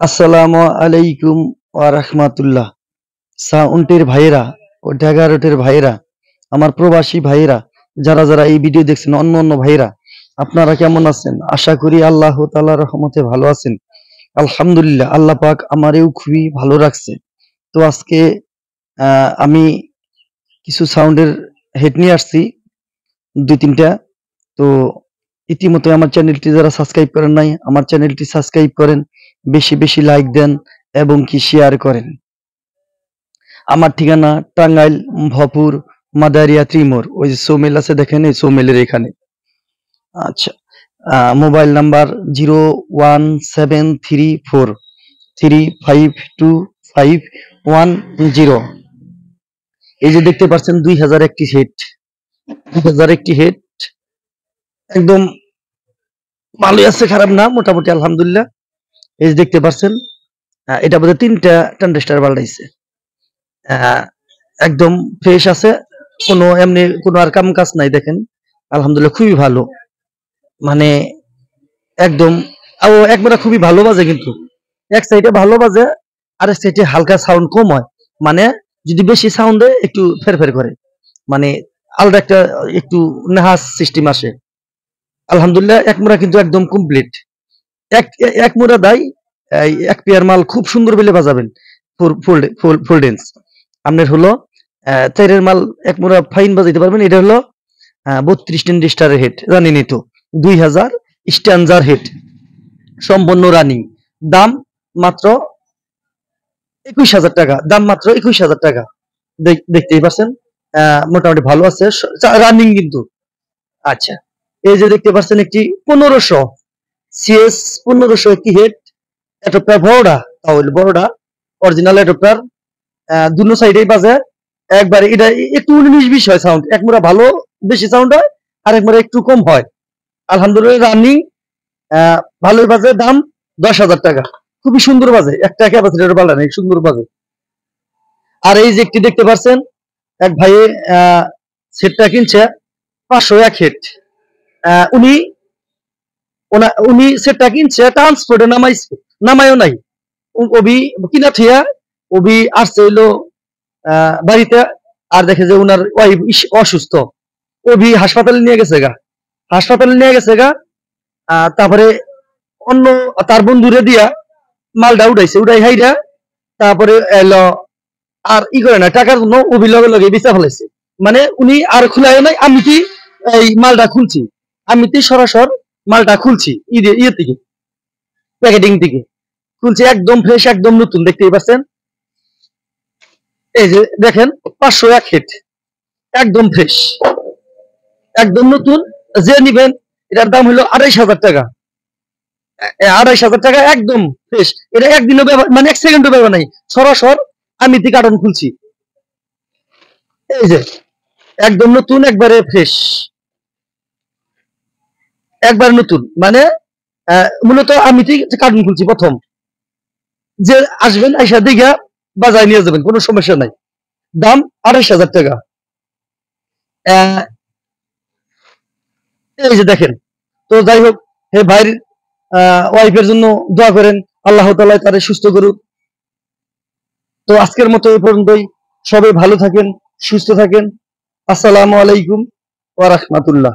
আসসালামু আলাইকুম ওয়া রাহমাতুল্লাহ। সাউন্ডের ভাইয়েরা ও ঢাকা ভাইয়েরা, আমার প্রবাসী ভাইয়েরা, যারা যারা এই ভিডিও দেখছেন, অন্য অন্য ভাইয়েরা, আপনারা কেমন আছেন? আশা করি আল্লাহ তাআলার রহমতে ভালো আছেন। আলহামদুলিল্লাহ, আল্লাহ পাক আমারেও খুবই ভালো রাখছে। তো আজকে আমি কিছু সাউন্ডের হেড নিয়ে আসছি, ২-৩টা। তো ইতিমধ্যে আমার চ্যানেলটি যারা সাবস্ক্রাইব করেন নাই, আমার চ্যানেলটি সাবস্ক্রাইব করেন, বেশি বেশি লাইক দেন এবং কি শেয়ার করেন। আমার ঠিকানা টাঙ্গাইল, ভপুর, মাদারিয়া, ত্রিমোর। ওই যে সৌমিল আছে দেখেন, এই সৌমিলের এখানে। আচ্ছা, মোবাইল নাম্বার 01734352510। এই যে দেখতে পাচ্ছেন 2001টি হেড, 2001টি হেড একদম ভালোই আছে, খারাপ না, মোটামুটি আলহামদুলিল্লাহ। এই যে দেখতে পাচ্ছেন, এটা বোধহয় 3টা ট্রানজিস্টার পাল্টাইছে। একদম ফ্রেশ আছে, কোনো এমনি কোনো আর কাম কাজ নাই। দেখেন আলহামদুলিল্লাহ খুবই ভালো, মানে একদম। ও একবারে খুবই ভালো বাজে, কিন্তু এক সাইডে ভালো বাজে, আরেক সাইডে হালকা সাউন্ড কম হয়। মানে যদি বেশি সাউন্ড দেয় একটু ফেরফের করে, মানে আলাদা একটা একটু নেহাজ সিস্টেম আসে। আলহামদুলিল্লাহ এক মোড়া কিন্তু একদম কমপ্লিট। এক এক মোড়া দেয়, এক পেয়ার মাল খুব সুন্দর বলে বাজাবেন। ফুল ডেন্স আপনার হলো চাইরের মাল এক মোড়া ফাইন বাজাইতে পারবেন। এটা হলো 32 ট্রানজিস্টারের হেড, জানেনই তো, 2000 স্ট্যান্ডার হেড, সম্পূর্ণ রানিং। দাম মাত্র 21,000 টাকা, দাম মাত্র 21,000 টাকা। দেখতেই পাচ্ছেন, মোটামুটি ভালো আছে, রানিং কিন্তু। আচ্ছা, এই যে দেখতে পাচ্ছেন একটি 1500 সিএস 1500 একটি হেড, অ্যাডাপ্টার বড়টা, তাহলে বড়টা অরিজিনাল অ্যাডাপ্টার, দুনো সাইডেই বাজে একবারে। এটা একটু 19-20 হয় সাউন্ড, এক মোড়া ভালো বেশি সাউন্ড হয়, আর এক মোড়া একটু কম হয়। আলহামদুলিল্লাহ রানিং, ভালোই বাজে। দাম 10,000 টাকা, খুবই সুন্দর বাজে, একটা ক্যাপাসিটর পাল্টা নেই, সুন্দর বাজে। আর এই যে একটি দেখতে পাচ্ছেন, এক ভাইয়ে সেটটা কিনছে 501 হেড। উনি উনি সেটটা কিনছে, ট্রান্সপোর্টে নামাইও নাই, ওবি কিনা থিয়া ওবি আসছে হইলো বাড়িতে, আর দেখে যে উনার ওয়াইফ অসুস্থ, ওবি হাসপাতালে নিয়ে গেছে গা, তারপরে অন্য তার বন্ধুরে দিয়া মালটা উঠাইছে, উঠাই হাইরা তারপরে এলো, আর ই করে না, টাকার জন্য ওবি লগে লগে বিচা ফেলাইছে। মানে উনি আর খুলাই নাই, আমি কি এই মালটা খুলছি, আমি কি সরাসর মালটা খুলছি ইয়ে থেকে, প্যাকেটিং থেকে খুলছি, একদম ফ্রেশ, একদম নতুন। দেখতেই পাচ্ছেন, এই যে দেখেন 501 হেড, একদম ফ্রেশ, একদম নতুন। যে নিবেন এটার দাম হলো 28,000 টাকা। 28,000 টাকা একদম ফ্রেশ। এটা একদিনও ব্যবহার, মানে 1 সেকেন্ডও ব্যবহার নাই, সরাসর আমি দি কার্টন খুলছি। এই যে একদম নতুন, একবারে ফ্রেশ, একবার নতুন। মানে মূলত আমি কার্টন খুলছি প্রথম। যে আসবেন আইসা দিঘা বাজায় নিয়ে যাবেন, কোনো সমস্যা নাই। দাম 28,000 টাকা। এই যে দেখেন। তো যাই হোক, হে ভাইয়ের ওয়াইফের জন্য দোয়া করেন, আল্লাহ তাআলা তারে সুস্থ করুক। তো আজকের মতো এই পর্যন্তই, সবাই ভালো থাকেন, সুস্থ থাকেন। আসসালামু আলাইকুম ওয়া রাহমাতুল্লাহ।